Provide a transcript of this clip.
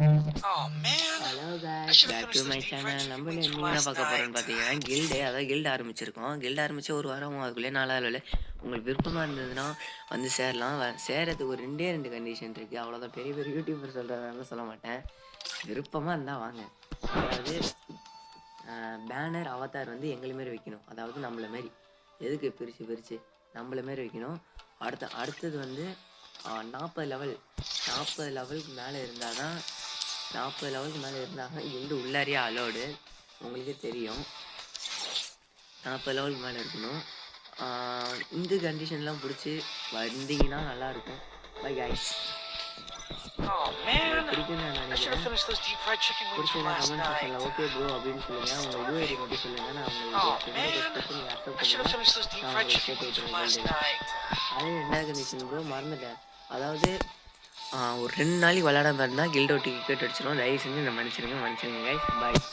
Oh man, hello I guys, should have back to finished my those deep fried channel. chicken நம்ம wings இன்னைக்கு from என்ன last பார்க்க போகிறோம்னு night. பார்த்தீங்கன்னா guild ஆரம்பிச்சிருக்கோம். கில்டு ஆரம்பித்து ஒரு வாரம் அதுக்குள்ளே 4 உங்களுக்கு விருப்பமாக இருந்ததுன்னா வந்து சேரலாம். சேரத்துக்கு ஒரு 2 கண்டிஷன் இருக்குது. அவ்வளோதான். பெரிய பெரிய யூடியூபர் சொல்கிறதால சொல்ல மாட்டேன். விருப்பமாக இருந்தால் வாங்க. அதாவது பேனர் அவதார் வந்து எங்களை மாரி வைக்கணும். அதாவது நம்மளை மாரி எதுக்கு பிரித்து நம்மளை மாரி வைக்கணும். அடுத்தது வந்து 40 லெவலுக்கு மேலே இருந்தால் தான் 40 லெவலுக்கு மேலே இருந்தால் தான் கில்டு உள்ளாரியே அலோடு. உங்களுக்கே தெரியும். 40 லெவலுக்கு மேலே இருக்கணும். இந்த கண்டிஷன்லாம் பிடிச்சி வந்தீங்கன்னா நல்லாயிருக்கும். By guys. Oh man, பிடிக்குன்னு நான் I should have நினைக்கிறேன். finished those deep fried chicken wings from பிடிச்சதுன்னா last கமெண்ட் night. செக்ஷனில் ஓகே ப்ரோ அப்படின்னு சொல்லுங்கள். உங்கள் யூஐடி மட்டும் சொல்லுங்கள். நான் உங்களுக்கு Oh man, I should have finished those deep fried chicken wings from last night. அதே 2வது கண்டிஷன் ப்ரோ மறந்துட்டேன். அதாவது ஒரு 2 நாளைக்கு விளையாடாம இருந்தால் கில்டோ டிக்கெட் அடிச்சிடும். தயவு செஞ்சு நான் மன்னிச்சிருங்க கைஸ். பாய்.